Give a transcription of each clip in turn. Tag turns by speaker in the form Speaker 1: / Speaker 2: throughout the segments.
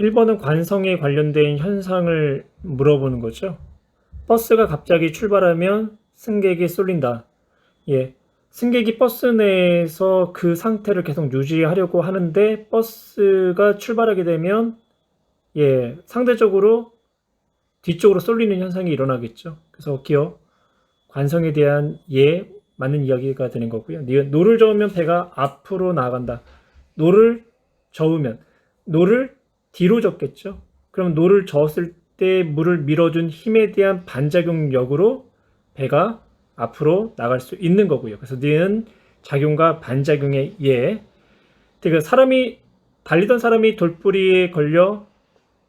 Speaker 1: 1번은 관성에 관련된 현상을 물어보는 거죠. 버스가 갑자기 출발하면 승객이 쏠린다. 예. 승객이 버스 내에서 그 상태를 계속 유지하려고 하는데 버스가 출발하게 되면 상대적으로 뒤쪽으로 쏠리는 현상이 일어나겠죠. 그래서 기어 관성에 대한 맞는 이야기가 되는 거고요. 노를 저으면 배가 앞으로 나아간다. 노를 저으면 노를 뒤로 젓겠죠. 그럼 노를 저었을 때 물을 밀어준 힘에 대한 반작용력으로 배가 앞으로 나갈 수 있는 거고요. 그래서 니은 작용과 반작용의 그러니까 달리던 사람이 돌부리에 걸려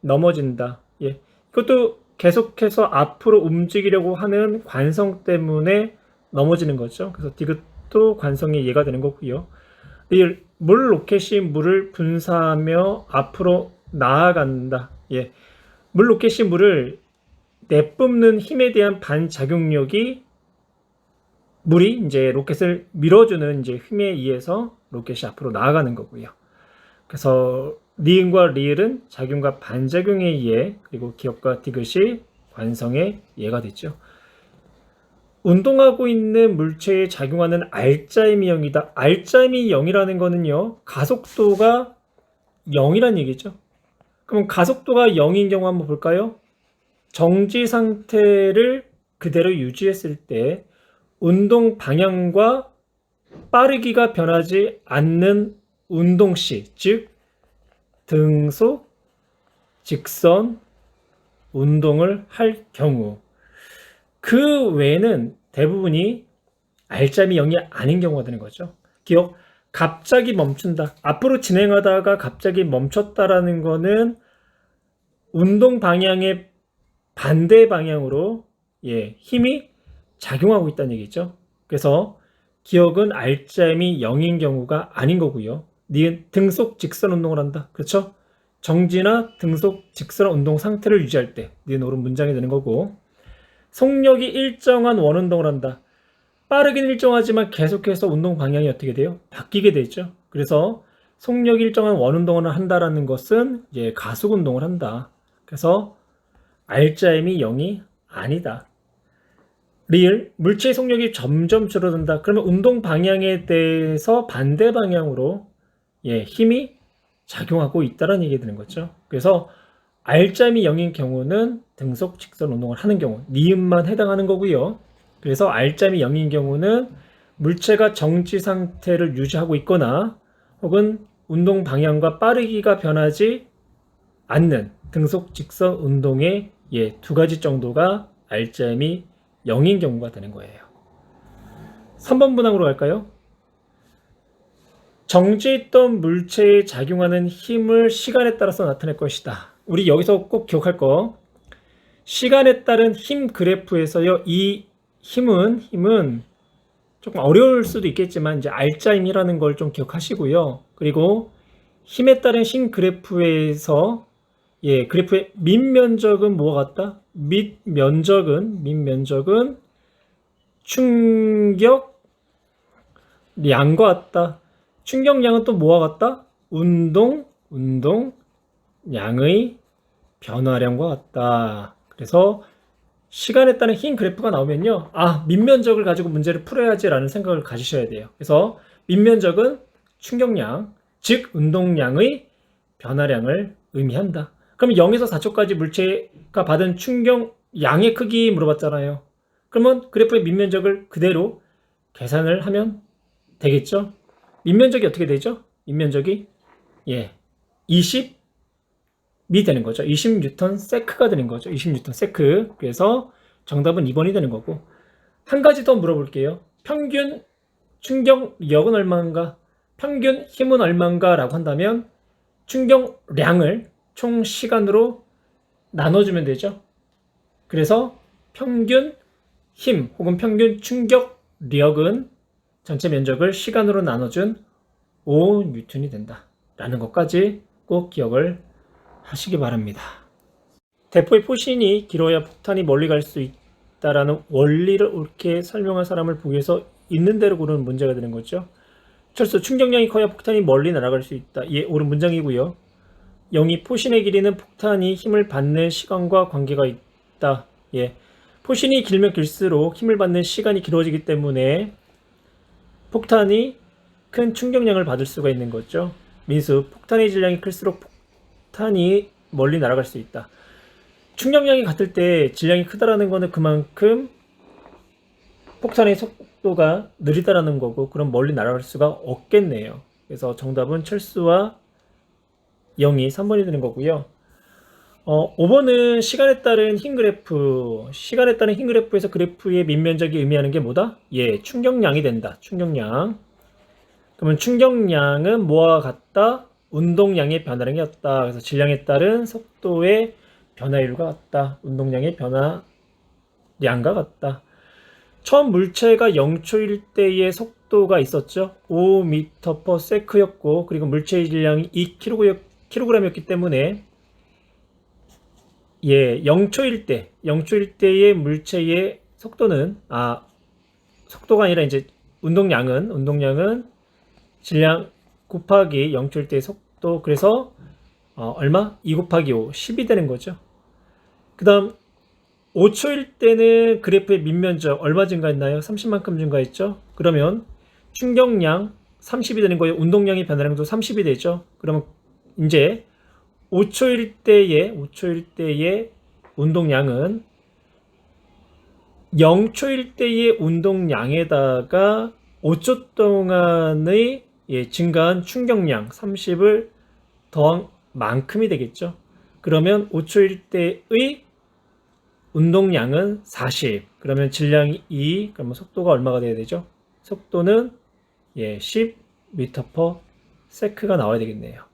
Speaker 1: 넘어진다. 이것도 계속해서 앞으로 움직이려고 하는 관성 때문에 넘어지는 거죠. 그래서 디귿도 관성의 예가 되는 거고요. 물 로켓이 물을 분사하며 앞으로 나아간다. 물 로켓이 물을 내뿜는 힘에 대한 반작용력이 물이 이제 로켓을 밀어주는 이제 힘에 의해서 로켓이 앞으로 나아가는 거고요. 그래서 니은과 리을은 작용과 반작용의 예, 그리고 기억과 디귿이 관성의 예가 되죠. 운동하고 있는 물체에 작용하는 알짜임이 0이다. 알짜임이 0이라는 거는요, 가속도가 0이란 얘기죠. 그럼 가속도가 0인 경우 한번 볼까요? 정지 상태를 그대로 유지했을 때 운동 방향과 빠르기가 변하지 않는 운동시, 즉 등속, 직선, 운동을 할 경우, 그 외에는 대부분이 알짜임이 0이 아닌 경우가 되는 거죠. 기억, 갑자기 멈춘다. 앞으로 진행하다가 갑자기 멈췄다라는 거는 운동 방향의 반대 방향으로 힘이 작용하고 있다는 얘기죠. 그래서 기억은 알짜임이 0인 경우가 아닌 거고요. 니은 등속 직선 운동을 한다. 그렇죠? 정지나 등속 직선 운동 상태를 유지할 때 니은 옳은 문장이 되는 거고, 속력이 일정한 원운동을 한다. 빠르긴 일정하지만 계속해서 운동 방향이 어떻게 돼요? 바뀌게 되죠. 그래서 속력이 일정한 원운동을 한다라는 것은 가속 운동을 한다. 그래서 알짜임이 0이 아니다. 리을, 물체의 속력이 점점 줄어든다. 그러면 운동 방향에 대해서 반대 방향으로 힘이 작용하고 있다는 얘기 되는 거죠. 그래서 알짜임이 0인 경우는 등속 직선 운동을 하는 경우, 니은만 해당하는 거고요. 그래서 알짜임이 0인 경우는 물체가 정지 상태를 유지하고 있거나 혹은 운동 방향과 빠르기가 변하지 않는 등속 직선 운동의 두 가지 정도가 알짜임이 0인 경우가 되는 거예요. 3번 문항으로 갈까요? 정지했던 물체에 작용하는 힘을 시간에 따라서 나타낼 것이다. 우리 여기서 꼭 기억할 거, 시간에 따른 힘 그래프에서요, 이 힘은 조금 어려울 수도 있겠지만 이제 알짜임이라는 걸 좀 기억하시고요. 그리고 힘에 따른 힘 그래프에서 그래프의 밑면적은 뭐와 같다? 밑면적은 충격량과 같다. 충격량은 또 뭐와 같다? 운동량의 변화량과 같다. 그래서 시간에 따른 힘 그래프가 나오면요, 밑면적을 가지고 문제를 풀어야지라는 생각을 가지셔야 돼요. 그래서 밑면적은 충격량, 즉 운동량의 변화량을 의미한다. 그럼 0에서 4초까지 물체가 받은 충격량의 크기 물어봤잖아요. 그러면 그래프의 밑면적을 그대로 계산을 하면 되겠죠? 밑면적이 어떻게 되죠? 밑면적이 20이 되는 거죠. 20뉴턴 세크가 되는 거죠. 20뉴턴 세크. 그래서 정답은 2번이 되는 거고, 한 가지 더 물어볼게요. 평균 충격력은 얼마인가? 평균 힘은 얼마인가? 라고 한다면 충격량을 총 시간으로 나눠주면 되죠. 그래서 평균 힘 혹은 평균 충격력은 전체 면적을 시간으로 나눠준 5뉴턴이 된다 라는 것까지 꼭 기억을 하시기 바랍니다. 대포의 포신이 길어야 폭탄이 멀리 갈 수 있다라는 원리를 옳게 설명한 사람을 보기 위해서 있는 대로 고르는 문제가 되는 거죠. 철수, 충격량이 커야 폭탄이 멀리 날아갈 수 있다. 옳은 문장이고요. 영이 포신의 길이는 폭탄이 힘을 받는 시간과 관계가 있다. 예. 포신이 길면 길수록 힘을 받는 시간이 길어지기 때문에 폭탄이 큰 충격량을 받을 수가 있는 거죠. 민수, 폭탄의 질량이 클수록 폭탄이 멀리 날아갈 수 있다. 충격량이 같을 때 질량이 크다라는 거는 그만큼 폭탄의 속도가 느리다라는 거고, 그럼 멀리 날아갈 수가 없겠네요. 그래서 정답은 철수와 0이 3번이 되는 거고요. 5번은 시간에 따른 흰 그래프. 시간에 따른 흰 그래프에서 그래프의 밑면적이 의미하는 게 뭐다? 예, 충격량이 된다. 충격량. 그러면 충격량은 뭐와 같다? 운동량의 변화량이 같다. 그래서 질량에 따른 속도의 변화율과 같다. 운동량의 변화량과 같다. 처음 물체가 0초일 때의 속도가 있었죠. 5m/s였고, 그리고 물체의 질량이 2kg이었기 때문에, 예, 0초일 때의 물체의 속도는, 속도가 아니라 이제 운동량은 질량 곱하기 0초일 때의 속도, 그래서 얼마? 2 곱하기 5, 10이 되는 거죠. 그 다음 5초일 때는 그래프의 밑면적 얼마 증가했나요? 30만큼 증가했죠. 그러면 충격량 30이 되는 거예요. 운동량의 변화량도 30이 되죠. 그러면 이제 5초일 때의 운동량은 0초일 때의 운동량에다가 5초 동안의 증가한 충격량 30을 더한 만큼이 되겠죠. 그러면 5초일 때의 운동량은 40. 그러면 질량이 2. 그러면 속도가 얼마가 돼야 되죠? 속도는 10m/s가 나와야 되겠네요.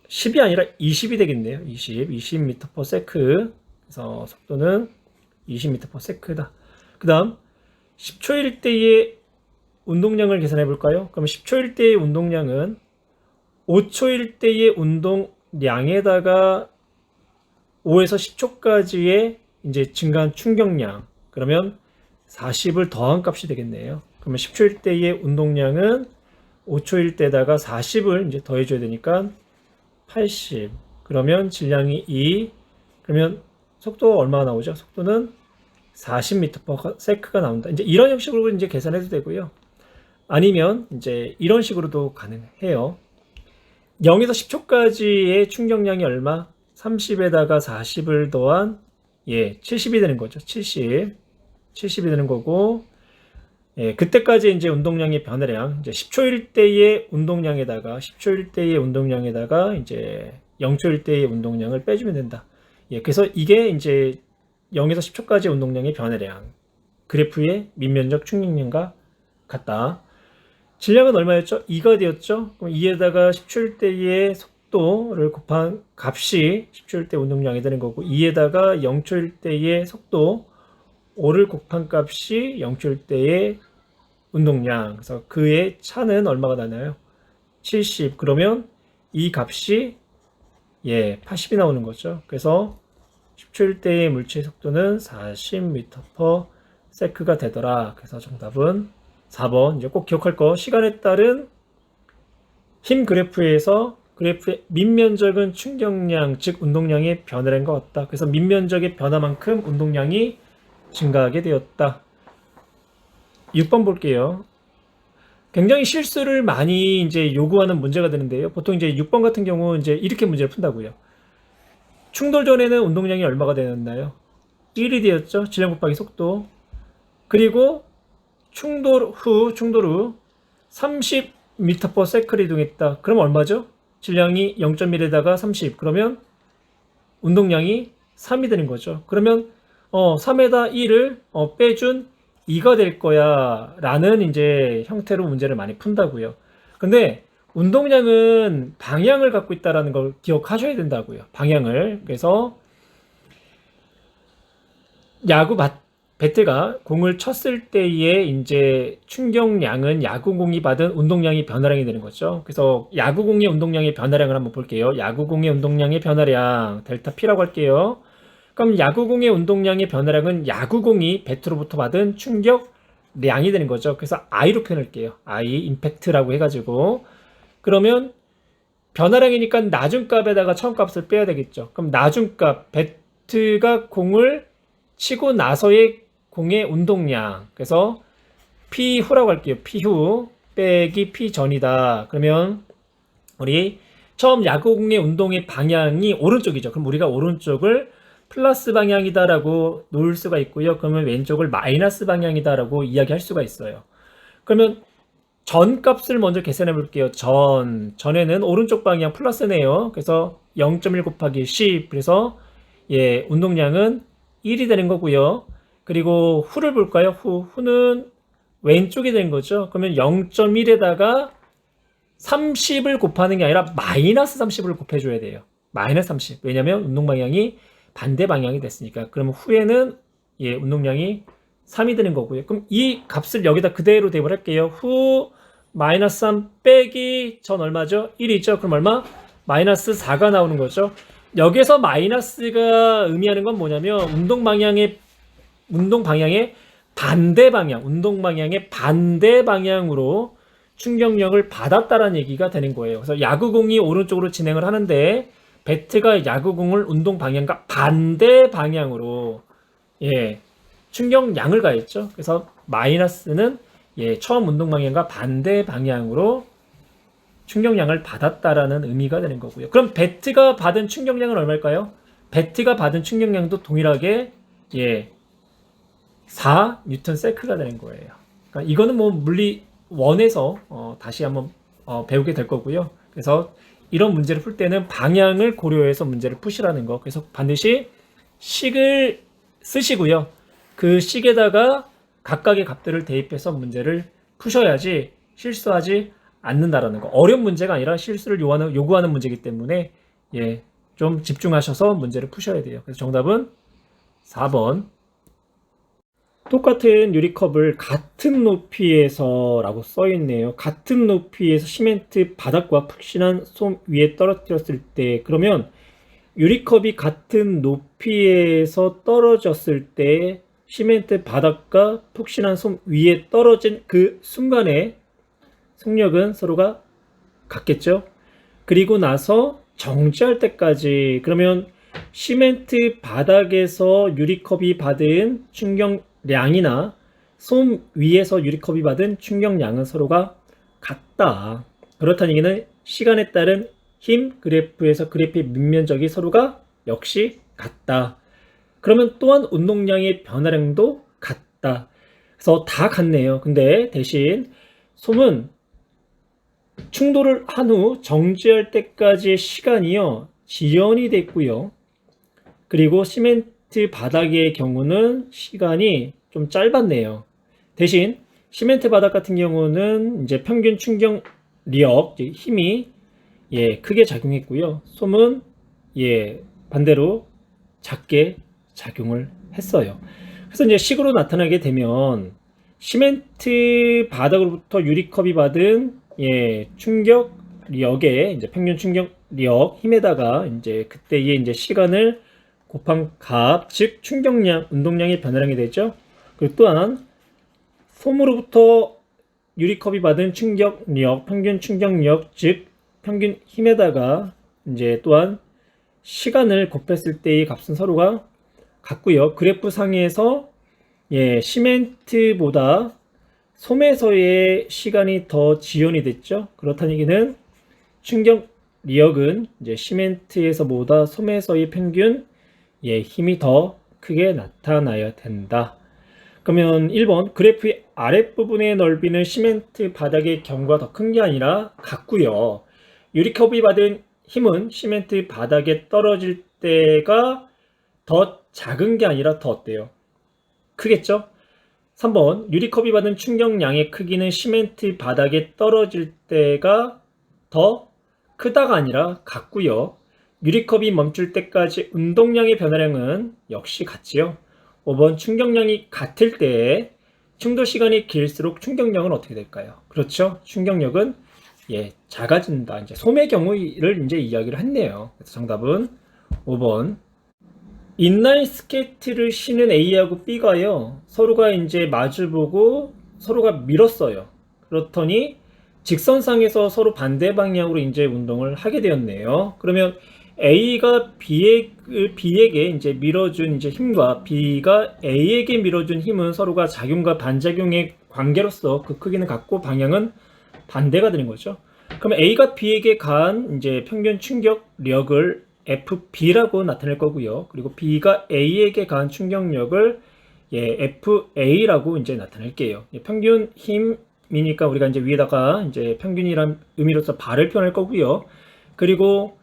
Speaker 1: 10이 아니라 20이 되겠네요. 20m/s. 그래서 속도는 20m/s다. 그 다음 10초일 때의 운동량을 계산해 볼까요? 그럼 10초일 때의 운동량은 5초일 때의 운동량에다가 5에서 10초까지의 이제 증가한 충격량, 그러면 40을 더한 값이 되겠네요. 그러면 10초일 때의 운동량은 5초일 때다가 40을 이제 더해줘야 되니까 80. 그러면 질량이 2. 그러면 속도가 얼마나 나오죠? 속도는 40m/s가 나온다. 이제 이런 형식으로 이제 계산해도 되고요. 아니면 이제 이런 식으로도 가능해요. 0에서 10초까지의 충격량이 얼마? 30에다가 40을 더한 70이 되는 거죠. 70이 되는 거고, 그때까지 이제 운동량의 변화량, 이제 10초일 때의 운동량에다가 이제 0초일 때의 운동량을 빼주면 된다. 그래서 이게 이제 0에서 10초까지 운동량의 변화량, 그래프의 밑면적 충격량과 같다. 질량은 얼마였죠? 2가 되었죠? 그럼 2에다가 10초일 때의 속도를 곱한 값이 10초일 때 운동량이 되는 거고, 2에다가 0초일 때의 속도 5를 곱한 값이 0초일 때의 운동량. 그래서 그의 차는 얼마가 나나요? 70. 그러면 이 값이 80이 나오는 거죠. 그래서 10초일 때의 물체의 속도는 40m/s가 되더라. 그래서 정답은 4번. 이제 꼭 기억할 거, 시간에 따른 힘 그래프에서 그래프의 밑면적은 충격량, 즉 운동량의 변화인 것 같다. 그래서 밑면적의 변화만큼 운동량이 증가하게 되었다. 6번 볼게요. 굉장히 실수를 많이 이제 요구하는 문제가 되는데요. 보통 이제 6번 같은 경우 이제 이렇게 문제를 푼다고요. 충돌 전에는 운동량이 얼마가 되었나요? 1이 되었죠. 질량 곱하기 속도. 그리고 충돌 후 30m/s를 이동했다. 그럼 얼마죠? 질량이 0.1에다가 30. 그러면 운동량이 3이 되는 거죠. 그러면 3에다 1을 빼준 2가 될 거야 라는 이제 형태로 문제를 많이 푼다고요. 근데 운동량은 방향을 갖고 있다는 걸 기억하셔야 된다고요. 방향을. 그래서 배트가 공을 쳤을 때의 이제 충격량은 야구공이 받은 운동량의 변화량이 되는 거죠. 그래서 야구공의 운동량의 변화량을 한번 볼게요. 야구공의 운동량의 변화량 델타 P라고 할게요. 그럼 야구공의 운동량의 변화량은 야구공이 배트로부터 받은 충격량이 되는 거죠. 그래서 I로 표현할게요. I, 임팩트라고 해가지고. 그러면 변화량이니까 나중값에다가 처음값을 빼야 되겠죠. 그럼 나중값 배트가 공을 치고 나서의 공의 운동량. 그래서 P 후라고 할게요. P 후 빼기 P 전이다. 그러면 우리 처음 야구공의 운동의 방향이 오른쪽이죠. 그럼 우리가 오른쪽을 플러스 방향이다라고 놓을 수가 있고요. 그러면 왼쪽을 마이너스 방향이다라고 이야기할 수가 있어요. 그러면 전 값을 먼저 계산해 볼게요. 전에는 오른쪽 방향 플러스네요. 그래서 0.1 곱하기 10. 그래서 예, 운동량은 1이 되는 거고요. 그리고 후를 볼까요? 후는 왼쪽이 된 거죠. 그러면 0.1에다가 30을 곱하는 게 아니라 마이너스 30을 곱해줘야 돼요. 마이너스 30. 왜냐면 운동 방향이 반대 방향이 됐으니까. 그러면 후에는 예, 운동량이 3이 되는 거고요. 그럼 이 값을 여기다 그대로 대입을 할게요. 후 마이너스 3 빼기 전 얼마죠? 1이죠. 그럼 얼마? 마이너스 4가 나오는 거죠. 여기서 마이너스가 의미하는 건 뭐냐면 운동 방향의 반대 방향, 운동 방향의 반대 방향으로 충격력을 받았다라는 얘기가 되는 거예요. 그래서 야구공이 오른쪽으로 진행을 하는데 배트가 야구공을 운동 방향과 반대 방향으로 예, 충격량을 가했죠. 그래서 마이너스는 예, 처음 운동 방향과 반대 방향으로 충격량을 받았다라는 의미가 되는 거고요. 그럼 배트가 받은 충격량은 얼마일까요? 배트가 받은 충격량도 동일하게 예, 4 뉴턴 세크가 되는 거예요. 그러니까 이거는 뭐 물리 원에서 다시 한번 배우게 될 거고요. 그래서 이런 문제를 풀 때는 방향을 고려해서 문제를 푸시라는 거. 그래서 반드시 식을 쓰시고요. 그 식에다가 각각의 값들을 대입해서 문제를 푸셔야지 실수하지 않는다라는 거. 어려운 문제가 아니라 실수를 요구하는 문제이기 때문에 예, 좀 집중하셔서 문제를 푸셔야 돼요. 그래서 정답은 4번. 똑같은 유리컵을 같은 높이에서 라고 써있네요. 같은 높이에서 시멘트 바닥과 푹신한 솜 위에 떨어뜨렸을 때, 그러면 유리컵이 같은 높이에서 떨어졌을 때 시멘트 바닥과 푹신한 솜 위에 떨어진 그 순간에 속력은 서로가 같겠죠. 그리고 나서 정지할 때까지, 그러면 시멘트 바닥에서 유리컵이 받은 충격량이나 솜 위에서 유리컵이 받은 충격량은 서로가 같다. 그렇다는 얘기는 시간에 따른 힘 그래프에서 그래프의 밑면적이 서로가 역시 같다. 그러면 또한 운동량의 변화량도 같다. 그래서 다 같네요. 근데 대신 솜은 충돌을 한 후 정지할 때까지의 시간이요, 지연이 됐고요. 그리고 시멘트 바닥의 경우는 시간이 좀 짧았네요. 대신 시멘트 바닥 같은 경우는 이제 평균 충격력, 힘이 예, 크게 작용했고요. 솜은 예, 반대로 작게 작용을 했어요. 그래서 이제 식으로 나타나게 되면 시멘트 바닥으로부터 유리컵이 받은 예, 충격력의 이제 평균 충격력 힘에다가 이제 그때의 이제 시간을 곱한 값, 즉 충격량, 운동량의 변화량이 되죠. 그리고 또한 솜으로부터 유리컵이 받은 충격력, 평균 충격력, 즉 평균 힘에다가 이제 또한 시간을 곱했을 때의 값은 서로가 같고요. 그래프 상에서 예, 시멘트보다 솜에서의 시간이 더 지연이 됐죠. 그렇다는 얘기는 충격력은 이제 시멘트에서보다 솜에서의 평균 예, 힘이 더 크게 나타나야 된다. 그러면 1번 그래프의 아랫부분의 넓이는 시멘트 바닥의 경우가 더 큰 게 아니라 같고요. 유리컵이 받은 힘은 시멘트 바닥에 떨어질 때가 더 작은 게 아니라 더 어때요? 크겠죠? 3번 유리컵이 받은 충격량의 크기는 시멘트 바닥에 떨어질 때가 더 크다가 아니라 같고요. 유리컵이 멈출 때까지 운동량의 변화량은 역시 같지요. 5번 충격량이 같을 때 충돌 시간이 길수록 충격력은 어떻게 될까요? 그렇죠. 충격력은 예, 작아진다. 이제 솜의 경우를 이제 이야기를 했네요. 그래서 정답은 5번. 인라인 스케이트를 신은 A하고 B가요, 서로가 이제 마주보고 서로가 밀었어요. 그렇더니 직선상에서 서로 반대 방향으로 이제 운동을 하게 되었네요. 그러면 A가 B에게 이제 밀어준 이제 힘과 B가 A에게 밀어준 힘은 서로가 작용과 반작용의 관계로서 그 크기는 같고 방향은 반대가 되는 거죠. 그럼 A가 B에게 가한 이제 평균 충격력을 FB라고 나타낼 거고요. 그리고 B가 A에게 가한 충격력을 FA라고 이제 나타낼게요. 평균 힘이니까 우리가 이제 위에다가 이제 평균이란 의미로서 바를 표현할 거고요. 그리고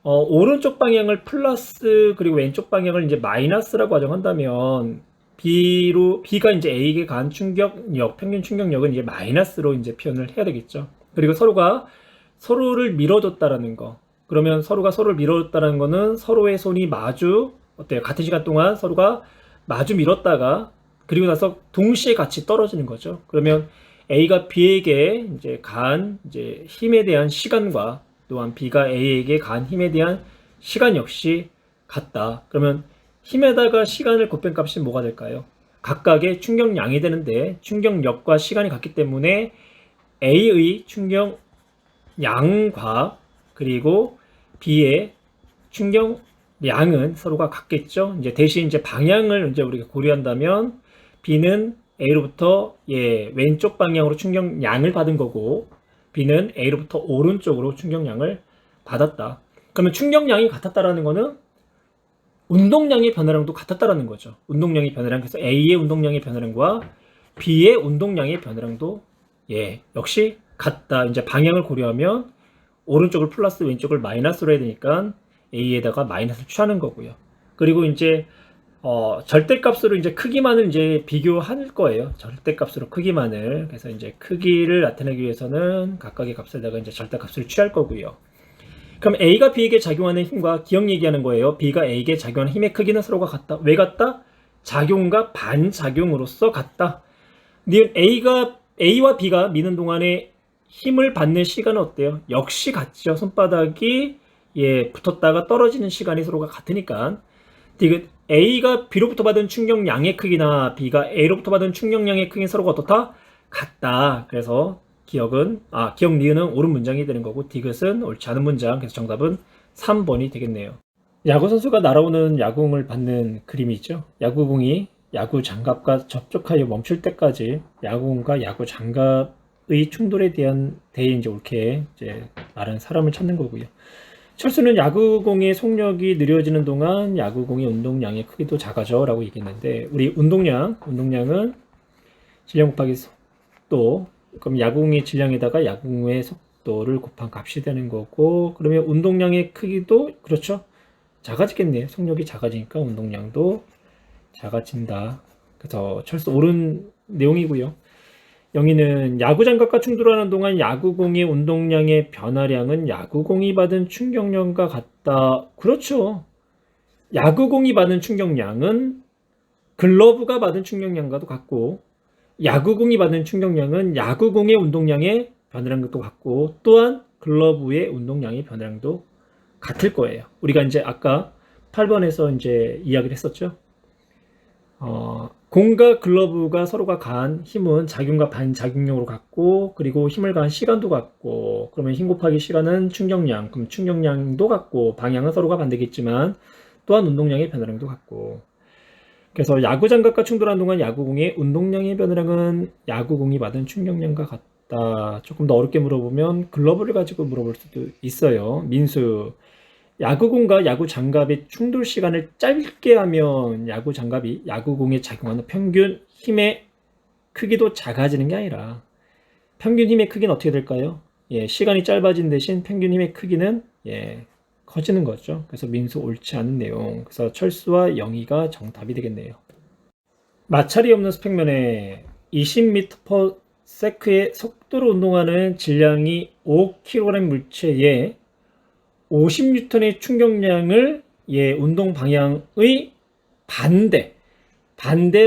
Speaker 1: 오른쪽 방향을 플러스 그리고 왼쪽 방향을 이제 마이너스라고 가정한다면 B가 이제 A에게 가한 충격력, 평균 충격력은 이제 마이너스로 이제 표현을 해야 되겠죠. 그리고 서로가 서로를 밀어줬다라는 거. 그러면 서로가 서로를 밀어줬다는 거는 서로의 손이 어때요? 같은 시간 동안 서로가 마주 밀었다가 그리고 나서 동시에 같이 떨어지는 거죠. 그러면 A가 B에게 이제 가한 이제 힘에 대한 시간과 또한 B가 A에게 가한 힘에 대한 시간 역시 같다. 그러면 힘에다가 시간을 곱한 값이 뭐가 될까요? 각각의 충격량이 되는데 충격력과 시간이 같기 때문에 A의 충격량과 그리고 B의 충격량은 서로가 같겠죠. 이제 대신 이제 방향을 이제 우리가 고려한다면 B는 A로부터 왼쪽 방향으로 충격량을 받은 거고 B는 A로부터 오른쪽으로 충격량을 받았다. 그러면 충격량이 같았다라는 거는 운동량의 변화량도 같았다라는 거죠. 운동량의 변화량, 그래서 A의 운동량의 변화량과 B의 운동량의 변화량도 역시 같다. 이제 방향을 고려하면 오른쪽을 플러스 왼쪽을 마이너스로 해야 되니까 A에다가 마이너스를 취하는 거고요. 그리고 이제 절대값으로 이제 크기만을 이제 비교할 거예요. 절대값으로 크기만을. 그래서 이제 크기를 나타내기 위해서는 각각의 값에다가 이제 절대값을 취할 거고요. 그럼 A가 B에게 작용하는 힘과 기억 얘기하는 거예요. B가 A에게 작용하는 힘의 크기는 서로가 같다. 왜 같다? 작용과 반작용으로서 같다. A와 B가 미는 동안에 힘을 받는 시간은 어때요? 역시 같죠. 손바닥이 붙었다가 떨어지는 시간이 서로가 같으니까. A가 B로부터 받은 충격량의 크기나 B가 A로부터 받은 충격량의 크기는 서로가 어떻다? 같다. 그래서 기억 니은은 옳은 문장이 되는 거고 디귿은 옳지 않은 문장. 그래서 정답은 3번이 되겠네요. 야구 선수가 날아오는 야구공을 받는 그림이죠. 야구공이 야구 장갑과 접촉하여 멈출 때까지 야구공과 야구 장갑의 충돌에 대해 이제 옳게 이제 말하는 사람을 찾는 거고요. 철수는 야구공의 속력이 느려지는 동안 야구공의 운동량의 크기도 작아져 라고 얘기했는데 우리 운동량은 질량 곱하기 속도, 그럼 야구공의 질량에다가 야구공의 속도를 곱한 값이 되는 거고, 그러면 운동량의 크기도 그렇죠, 작아지겠네요. 속력이 작아지니까 운동량도 작아진다. 그래서 철수 옳은 내용이고요. 영희는 야구장갑과 충돌하는 동안 야구공의 운동량의 변화량은 야구공이 받은 충격량과 같다. 그렇죠. 야구공이 받은 충격량은 글러브가 받은 충격량과도 같고 야구공이 받은 충격량은 야구공의 운동량의 변화량도 같고 또한 글러브의 운동량의 변화량도 같을 거예요. 우리가 이제 아까 8번에서 이제 이야기를 했었죠. 공과 글러브가 서로가 가한 힘은 작용과 반작용력으로 같고 그리고 힘을 가한 시간도 같고, 그러면 힘 곱하기 시간은 충격량, 그럼 충격량도 같고 방향은 서로가 반대겠지만 또한 운동량의 변화량도 같고, 그래서 야구장갑과 충돌한 동안 야구공의 운동량의 변화량은 야구공이 받은 충격량과 같다. 조금 더 어렵게 물어보면 글러브를 가지고 물어볼 수도 있어요. 민수, 야구공과 야구장갑의 충돌 시간을 짧게 하면 야구장갑이 야구공에 작용하는 평균 힘의 크기도 작아지는 게 아니라 평균 힘의 크기는 어떻게 될까요? 시간이 짧아진 대신 평균 힘의 크기는 커지는 거죠. 그래서 민수 옳지 않은 내용. 그래서 철수와 영희가 정답이 되겠네요. 마찰이 없는 스펙면에 20m/s의 속도로 운동하는 질량이 5kg 물체에 50N의 충격량을 운동 방향의 반대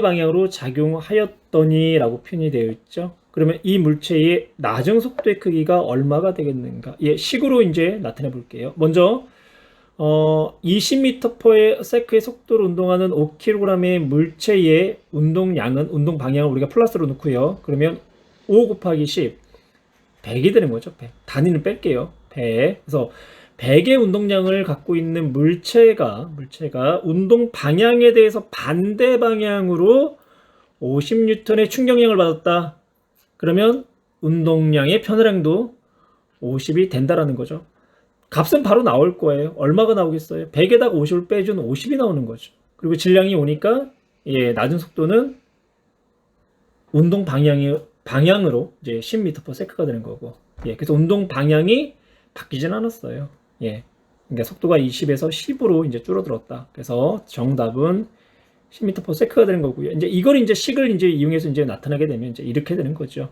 Speaker 1: 방향으로 작용하였더니 라고 표현이 되어 있죠. 그러면 이 물체의 나중 속도의 크기가 얼마가 되겠는가? 식으로 이제 나타내 볼게요. 먼저 20m/s의 속도로 운동하는 5kg의 물체의 운동 방향을 우리가 플러스로 놓고요. 그러면 5 곱하기 10 100이 되는 거죠. 100. 단위는 뺄게요. 100. 그래서 100의 운동량을 갖고 있는 물체가 운동 방향에 대해서 반대 방향으로 50N의 충격량을 받았다. 그러면 운동량의 편화량도 50이 된다라는 거죠. 값은 바로 나올 거예요. 얼마가 나오겠어요? 100에다가 50을 빼주면 50이 나오는 거죠. 그리고 질량이 오니까 낮은 속도는 운동 방향으로 이제 10m/s가 되는 거고, 그래서 운동 방향이 바뀌진 않았어요. 그러니까 속도가 20에서 10으로 이제 줄어들었다. 그래서 정답은 10m/s가 되는 거고요. 이제 이걸 이제 식을 이제 이용해서 이제 나타나게 되면 이제 이렇게 되는 거죠.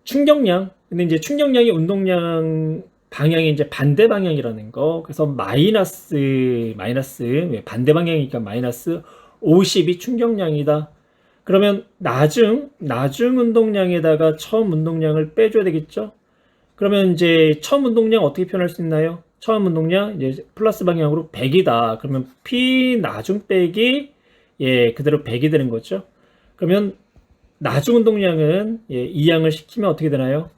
Speaker 1: 충격량. 근데 이제 충격량이 운동량 방향이 이제 반대 방향이라는 거. 그래서 마이너스 반대 방향이니까 마이너스 50이 충격량이다. 그러면 나중 운동량에다가 처음 운동량을 빼줘야 되겠죠? 그러면 이제 처음 운동량 어떻게 표현할 수 있나요? 처음 운동량 이제 플러스 방향으로 100이다. 그러면 P 나중 빼기 그대로 100이 되는 거죠. 그러면 나중 운동량은 이항을 시키면 어떻게 되나요?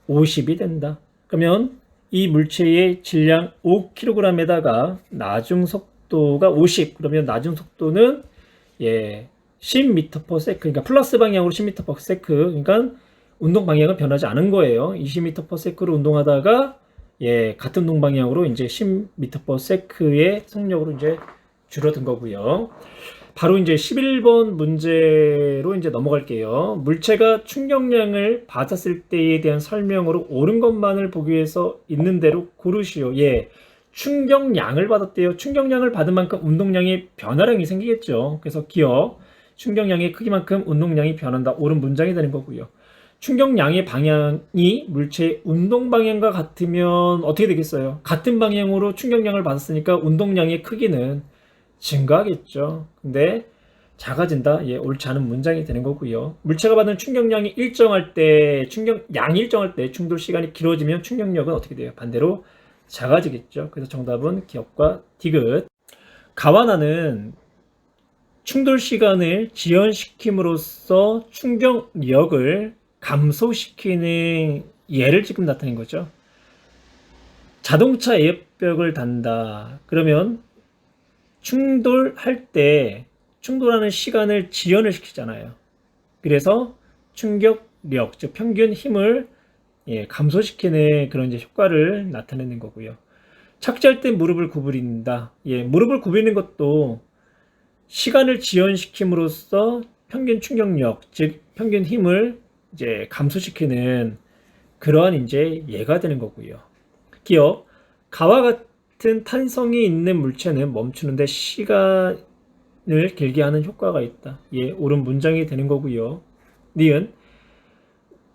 Speaker 1: 50이 된다. 그러면 이 물체의 질량 5kg에다가 나중 속도가 50. 그러면 나중 속도는 10m/s. 그러니까 플러스 방향으로 10m/s. 그러니까 운동 방향은 변하지 않은 거예요. 20m/s로 운동하다가 같은 운동 방향으로 이제 10m/s의 속력으로 이제 줄어든 거고요. 바로 이제 11번 문제로 이제 넘어갈게요. 물체가 충격량을 받았을 때에 대한 설명으로 옳은 것만을 보기 위해서 있는 대로 고르시오. 충격량을 받았대요. 충격량을 받은 만큼 운동량의 변화량이 생기겠죠. 그래서 기억, 충격량의 크기만큼 운동량이 변한다. 옳은 문장이 되는 거고요. 충격량의 방향이 물체의 운동 방향과 같으면 어떻게 되겠어요? 같은 방향으로 충격량을 받았으니까 운동량의 크기는 증가하겠죠. 근데 작아진다. 옳지 않은 문장이 되는 거고요. 물체가 받는 충격량이 일정할 때, 충돌 시간이 길어지면 충격력은 어떻게 돼요? 반대로 작아지겠죠. 그래서 정답은 기억과 디귿. 가와나는 충돌 시간을 지연시킴으로써 충격력을 감소시키는 예를 지금 나타낸 거죠. 자동차 에어백을 단다. 그러면 충돌하는 시간을 지연을 시키잖아요. 그래서 충격력, 즉 평균 힘을 감소시키는 그런 이제 효과를 나타내는 거고요. 착지할 때 무릎을 구부린다. 무릎을 구부리는 것도 시간을 지연시킴으로써 평균 충격력, 즉 평균 힘을 이제 감소시키는 그러한 이제 예가 되는 거고요. 기억, 가와 같은 탄성이 있는 물체는 멈추는데 시간을 길게 하는 효과가 있다. 옳은 문장이 되는 거고요. 니은,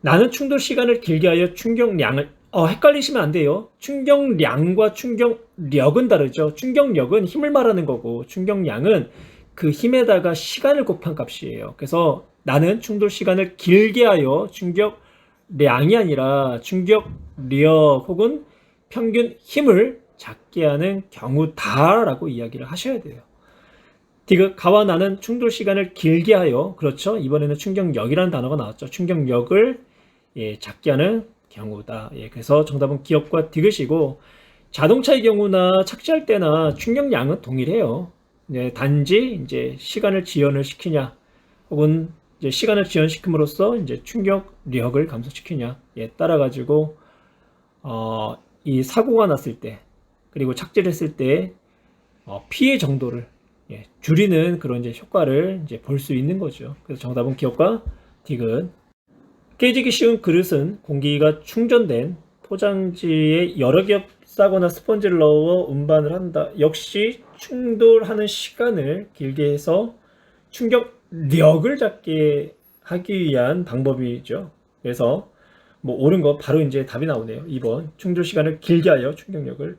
Speaker 1: 나는 충돌 시간을 길게 하여 충격량을 헷갈리시면 안 돼요. 충격량과 충격력은 다르죠. 충격력은 힘을 말하는 거고 혹은 그 힘에다가 시간을 곱한 값이에요. 그래서 나는 충돌 시간을 길게 하여 충격량이 아니라 충격력 혹은 평균 힘을 작게 하는 경우다라고 이야기를 하셔야 돼요. 디귿, 가와 나는 충돌 시간을 길게 하여, 그렇죠? 이번에는 충격력이라는 단어가 나왔죠. 충격력을 작게 하는 경우다. 그래서 정답은 기억과 디귿이고, 자동차의 경우나 착지할 때나 충격량은 동일해요. 단지 이제 시간을 지연을 시키냐, 혹은 이제 시간을 지연시킴으로써 이제 충격력을 감소시키냐, 따라 가지고 이 사고가 났을 때, 그리고 착지를 했을 때 피해 정도를 줄이는 그런 이제 효과를 이제 볼 수 있는 거죠. 그래서 정답은 기억과 디귿. 깨지기 쉬운 그릇은 공기가 충전된 포장지에 여러 겹 싸거나 스펀지를 넣어 운반을 한다. 역시 충돌하는 시간을 길게 해서 충격력을 작게 하기 위한 방법이죠. 그래서 옳은 거 바로 이제 답이 나오네요. 2번, 충돌 시간을 길게 하여 충격력을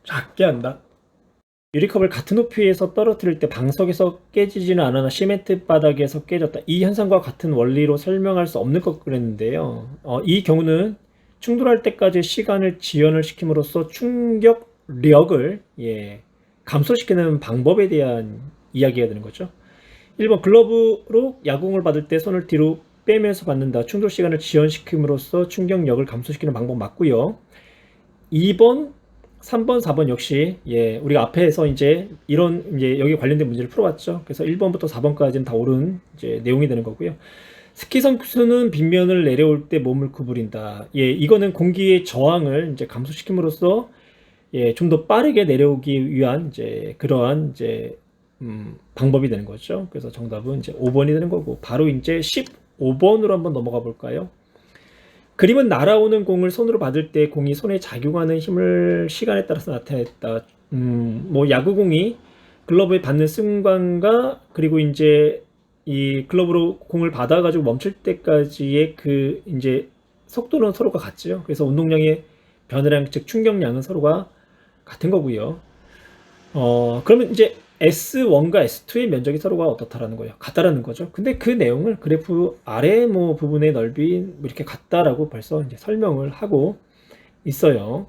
Speaker 1: 작게 한다. 유리컵을 같은 높이에서 떨어뜨릴 때 방석에서 깨지지는 않으나 시멘트 바닥에서 깨졌다. 이 현상과 같은 원리로 설명할 수 없는 것 그랬는데요. 이 경우는 충돌할 때까지 시간을 지연을 시킴으로써 충격력을 감소시키는 방법에 대한 이야기가 되는 거죠. 1번, 글러브로 야구공을 받을 때 손을 뒤로 빼면서 받는다. 충돌 시간을 지연시킴으로써 충격력을 감소시키는 방법 맞고요. 2번, 3번, 4번 역시 우리가 앞에서 이제 여기 관련된 문제를 풀어봤죠. 그래서 1번부터 4번까지는 다 옳은 내용이 되는 거고요. 스키 선수는 빗면을 내려올 때 몸을 구부린다. 이거는 공기의 저항을 이제 감소시킴으로써 좀 더 빠르게 내려오기 위한 그러한 방법이 되는 거죠. 그래서 정답은 이제 5번이 되는 거고, 바로 이제 15번으로 한번 넘어가 볼까요? 그림은 날아오는 공을 손으로 받을 때 공이 손에 작용하는 힘을 시간에 따라서 나타냈다. 뭐 야구공이 글러브에 받는 순간과 그리고 이제 이 글러브로 공을 받아가지고 멈출 때까지의 그 이제 속도는 서로가 같죠. 그래서 운동량의 변화량, 즉 충격량은 서로가 같은 거고요. 그러면 이제 S1과 S2의 면적이 서로가 어떻다라는 거예요. 같다라는 거죠. 근데 그 내용을 그래프 아래 부분의 넓이 이렇게 같다라고 벌써 이제 설명을 하고 있어요.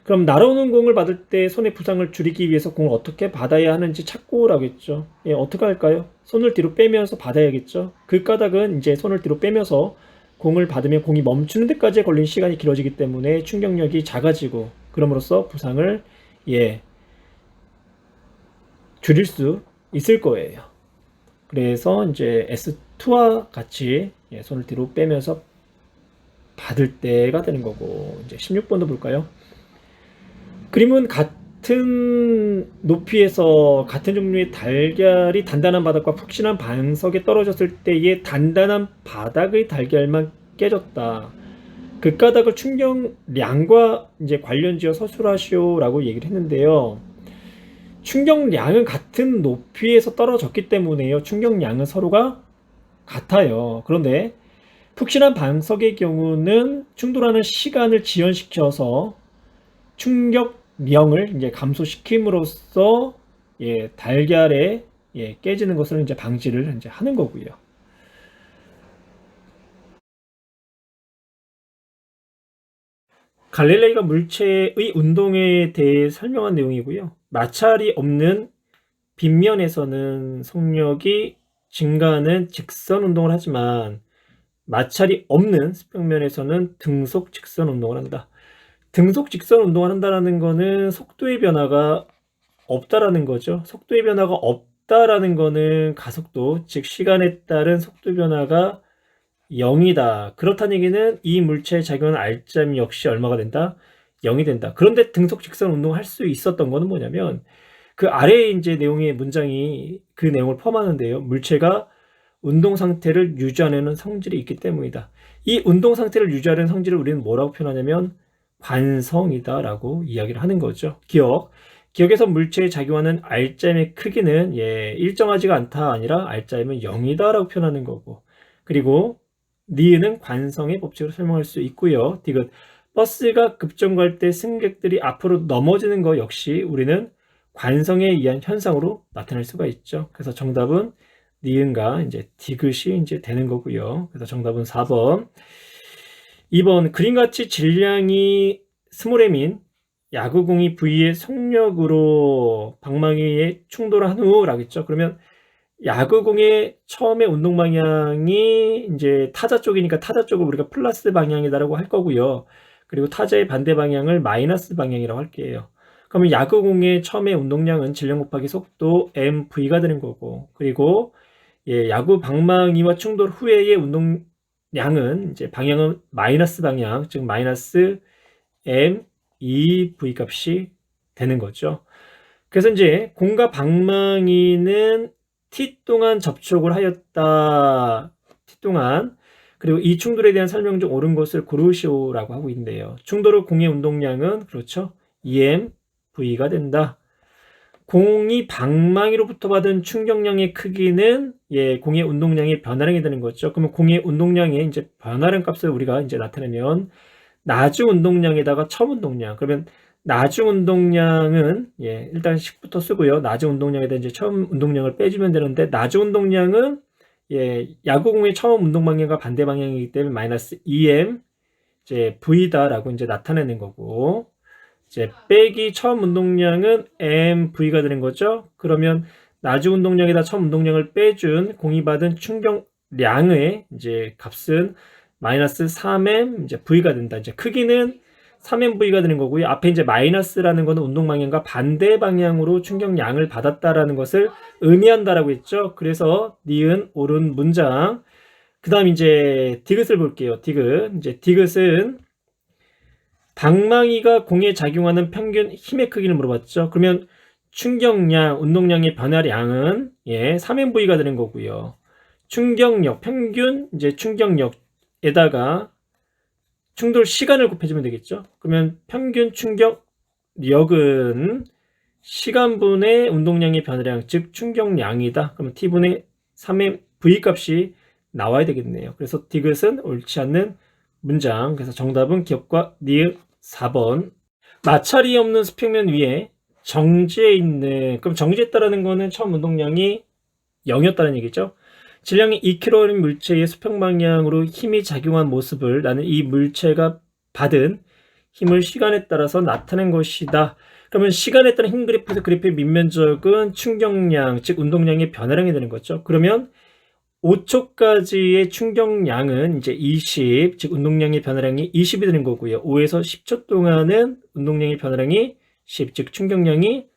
Speaker 1: 그럼 날아오는 공을 받을 때 손의 부상을 줄이기 위해서 공을 어떻게 받아야 하는지 찾고 오라고 했죠. 어떻게 할까요? 손을 뒤로 빼면서 받아야겠죠. 그 까닭은 이제 손을 뒤로 빼면서 공을 받으면 공이 멈추는 데까지 걸린 시간이 길어지기 때문에 충격력이 작아지고, 그럼으로써 부상을 줄일 수 있을 거예요. 그래서 이제 S2와 같이 손을 뒤로 빼면서 받을 때가 되는 거고, 이제 16번도 볼까요? 그림은 같은 높이에서 같은 종류의 달걀이 단단한 바닥과 푹신한 반석에 떨어졌을 때의 단단한 바닥의 달걀만 깨졌다. 그 까닭을 충격량과 이제 관련지어 서술하시오라고 얘기를 했는데요. 충격량은 같은 높이에서 떨어졌기 때문에요. 충격량은 서로가 같아요. 그런데 푹신한 반석의 경우는 충돌하는 시간을 지연시켜서 충격량을 이제 감소시킴으로써 달걀에 깨지는 것을 이제 방지를 이제 하는 거고요. 갈릴레이가 물체의 운동에 대해 설명한 내용이고요. 마찰이 없는 빗면에서는 속력이 증가하는 직선 운동을 하지만 마찰이 없는 수평면에서는 등속 직선 운동을 한다. 등속 직선 운동을 한다는 거는 속도의 변화가 없다라는 거죠. 속도의 변화가 없다라는 거는 가속도, 즉 시간에 따른 속도 변화가 0이다. 그렇다는 얘기는 이 물체에 작용하는 R점 역시 얼마가 된다? 0이 된다. 그런데 등속 직선 운동을 할 수 있었던 거는 뭐냐면, 그 아래에 이제 내용의 문장이 그 내용을 포함하는데요. 물체가 운동 상태를 유지하는 성질이 있기 때문이다. 이 운동 상태를 유지하는 성질을 우리는 뭐라고 표현하냐면 관성이다라고 이야기를 하는 거죠. 기억에서 물체에 작용하는 R점의 크기는 일정하지가 않다 아니라 R점은 0이다라고 표현하는 거고, 그리고 니은은 관성의 법칙으로 설명할 수 있고요. 디귿, 버스가 급정거할 때 승객들이 앞으로 넘어지는 것 역시 우리는 관성에 의한 현상으로 나타낼 수가 있죠. 그래서 정답은 니은과 이제 디귿이 이제 되는 거고요. 그래서 정답은 4번. 2번, 그림같이 질량이 스몰m인 야구공이 V의 속력으로 방망이에 충돌한 후라고 했죠. 그러면 야구공의 처음에 운동 방향이 이제 타자 쪽이니까 타자 쪽을 우리가 플러스 방향이다라고 할 거고요. 그리고 타자의 반대 방향을 마이너스 방향이라고 할게요. 그러면 야구공의 처음에 운동량은 질량 곱하기 속도 mv가 되는 거고, 그리고 야구 방망이와 충돌 후에의 운동량은 이제 방향은 마이너스 방향, 즉 마이너스 m2v 값이 되는 거죠. 그래서 이제 공과 방망이는 t 동안 접촉을 하였다. t 동안. 그리고 이 충돌에 대한 설명 중 옳은 것을 고르시오라고 하고 있는데요. 충돌 후 공의 운동량은 그렇죠. EMV가 된다. 공이 방망이로부터 받은 충격량의 크기는 공의 운동량의 변화량이 되는 거죠. 그러면 공의 운동량의 이제 변화량 값을 우리가 이제 나타내면 나중 운동량에다가 처음 운동량. 그러면 나중 운동량은 일단 10부터 쓰고요. 나중 운동량에다 이제 처음 운동량을 빼주면 되는데, 나중 운동량은 야구공의 처음 운동 방향과 반대 방향이기 때문에 마이너스 EM 이제 V다라고 이제 나타내는 거고, 이제 빼기 처음 운동량은 MV가 되는 거죠. 그러면 나중 운동량에다 처음 운동량을 빼준 공이 받은 충격량의 이제 값은 마이너스 3m 이제 V가 된다. 이제 크기는 3m V가 되는 거고요. 앞에 이제 마이너스라는 거는 운동 방향과 반대 방향으로 충격량을 받았다라는 것을 의미한다라고 했죠. 그래서 니은 옳은 문장. 그다음 이제 디귿을 볼게요. 디귿. 이제 디귿은 방망이가 공에 작용하는 평균 힘의 크기를 물어봤죠. 그러면 충격량, 운동량의 변화량은 3mV가 되는 거고요. 충격력, 평균 이제 충격력에다가 충돌 시간을 곱해주면 되겠죠. 그러면 평균 충격력은 시간분의 운동량의 변화량, 즉 충격량이다. 그러면 T분의 3mV 값이 나와야 되겠네요. 그래서 디귿은 옳지 않는 문장. 그래서 정답은 기억과 니은 4번. 마찰이 없는 수평면 위에 정지해 있는, 그럼 정지했다라는 거는 처음 운동량이 0이었다는 얘기죠. 질량이 2kg인 물체의 수평 방향으로 힘이 작용한 모습을 나는 이 물체가 받은 힘을 시간에 따라서 나타낸 것이다. 그러면 시간에 따른 힘 그래프에서 그래프의 밑면적은 충격량, 즉 운동량의 변화량이 되는 거죠. 그러면 5초까지의 충격량은 이제 20, 즉 운동량의 변화량이 20이 되는 거고요. 5에서 10초 동안은 운동량의 변화량이 10, 즉 충격량이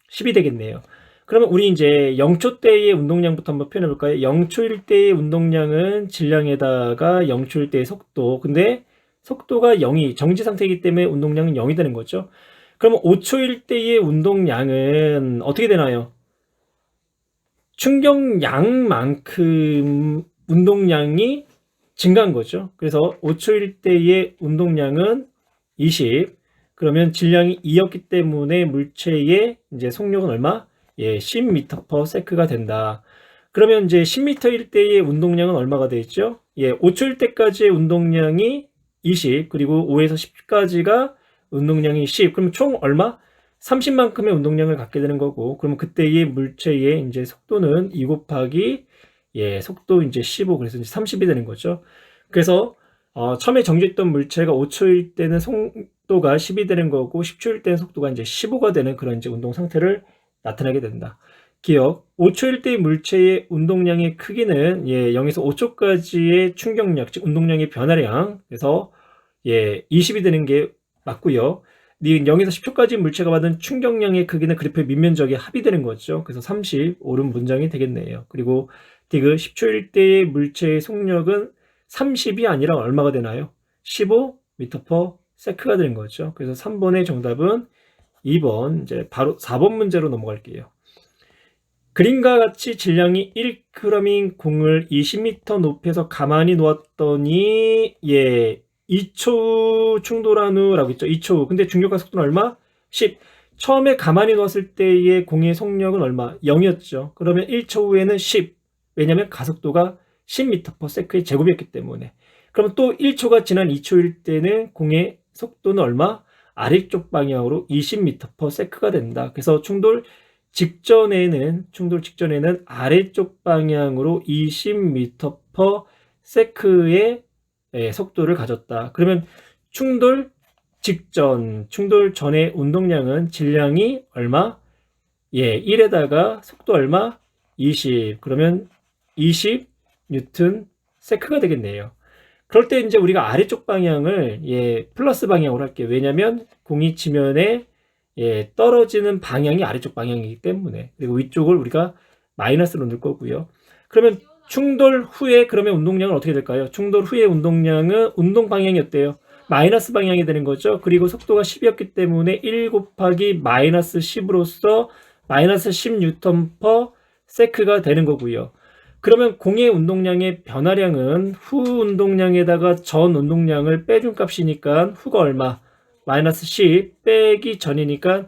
Speaker 1: 10이 되겠네요. 그러면 우리 이제 0초 때의 운동량부터 한번 표현해 볼까요? 0초일 때의 운동량은 질량에다가 0초일 때의 속도. 근데 속도가 0이 정지 상태이기 때문에 운동량은 0이 되는 거죠. 그러면 5초일 때의 운동량은 어떻게 되나요? 충격량만큼 운동량이 증가한 거죠. 그래서 5초일 때의 운동량은 20. 그러면 질량이 2였기 때문에 물체의 이제 속력은 얼마? 10m/s가 된다. 그러면 이제 10m일 때의 운동량은 얼마가 되겠죠? 5초일 때까지의 운동량이 20, 그리고 5에서 10까지가 운동량이 10. 그럼 총 얼마? 30만큼의 운동량을 갖게 되는 거고, 그러면 그때의 물체의 이제 속도는 2 곱하기 속도 이제 15, 그래서 이제 30이 되는 거죠. 그래서 처음에 정지했던 물체가 5초일 때는 속도가 10이 되는 거고, 10초일 때는 속도가 이제 15가 되는 그런 이제 운동 상태를 나타나게 된다. 기억, 5초일 때의 물체의 운동량의 크기는 0에서 5초까지의 충격력, 즉 운동량의 변화량, 그래서 20이 되는 게 맞고요. 0에서 10초까지 물체가 받은 충격량의 크기는 그래프의 밑면적에 합이 되는 거죠. 그래서 30, 옳은 문장이 되겠네요. 그리고 디귿 10초일 때의 물체의 속력은 30이 아니라 얼마가 되나요? 15m/s가 되는 거죠. 그래서 3번의 정답은 2번, 이제 바로 4번 문제로 넘어갈게요. 그림과 같이 질량이 1g인 공을 20m 높이에서 가만히 놓았더니 2초 충돌한 후라고 했죠. 2초 후. 근데 중력과 속도는 얼마? 10. 처음에 가만히 놓았을 때의 공의 속력은 얼마? 0이었죠. 그러면 1초 후에는 10. 왜냐하면 가속도가 10m/s의 제곱이었기 때문에. 그럼 또 1초가 지난 2초일 때는 공의 속도는 얼마? 아래쪽 방향으로 20m/s가 된다. 그래서 충돌 직전에는 아래쪽 방향으로 20m/s의 속도를 가졌다. 그러면 충돌 전의 운동량은 질량이 얼마? 1에다가 속도 얼마? 20. 그러면 20Nm/s가 되겠네요. 그럴 때 이제 우리가 아래쪽 방향을 플러스 방향으로 할게요. 왜냐면 공이 지면에 떨어지는 방향이 아래쪽 방향이기 때문에. 그리고 위쪽을 우리가 마이너스로 넣을 거고요. 그러면 충돌 후에 그러면 운동량은 어떻게 될까요? 충돌 후의 운동량은 운동 방향이 어때요? 마이너스 방향이 되는 거죠. 그리고 속도가 10이었기 때문에 1 곱하기 마이너스 10으로서 마이너스 10Nm/s가 되는 거고요. 그러면 공의 운동량의 변화량은 후 운동량에다가 전 운동량을 빼준 값이니까 후가 얼마? 마이너스 10 빼기 전이니까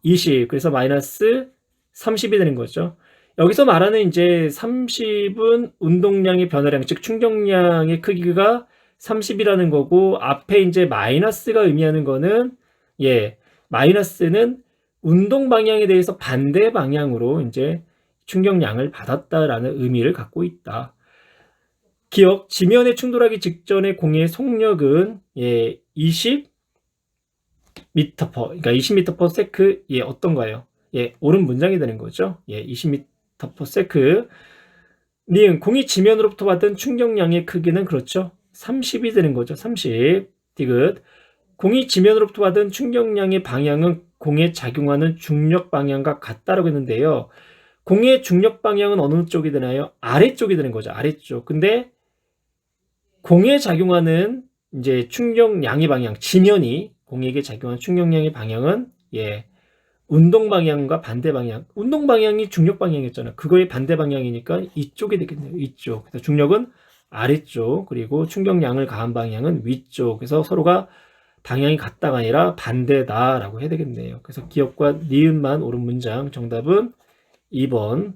Speaker 1: 20. 그래서 마이너스 30이 되는 거죠. 여기서 말하는 이제 30은 운동량의 변화량, 즉 충격량의 크기가 30이라는 거고, 앞에 이제 마이너스가 의미하는 거는 마이너스는 운동 방향에 대해서 반대 방향으로 이제 충격량을 받았다라는 의미를 갖고 있다. 기억, 지면에 충돌하기 직전의 공의 속력은 20m/, 그러니까 20m/s 어떤가요? 옳은 문장이 되는 거죠. 20m/s. 니은 공이 지면으로부터 받은 충격량의 크기는 그렇죠. 30이 되는 거죠. 30. 디귿. 공이 지면으로부터 받은 충격량의 방향은 공에 작용하는 중력 방향과 같다라고 했는데요. 공의 중력 방향은 어느 쪽이 되나요? 아래쪽이 되는 거죠. 아래쪽. 근데 공에 작용하는 이제 충격량의 방향, 지면이 공에게 작용하는 충격량의 방향은 운동 방향과 반대 방향. 운동 방향이 중력 방향이었잖아요. 그거의 반대 방향이니까 이쪽이 되겠네요. 이쪽. 그래서 중력은 아래쪽, 그리고 충격량을 가한 방향은 위쪽. 그래서 서로가 방향이 같다가 아니라 반대다라고 해야 되겠네요. 그래서 기억과 니은만 옳은 문장. 정답은 2번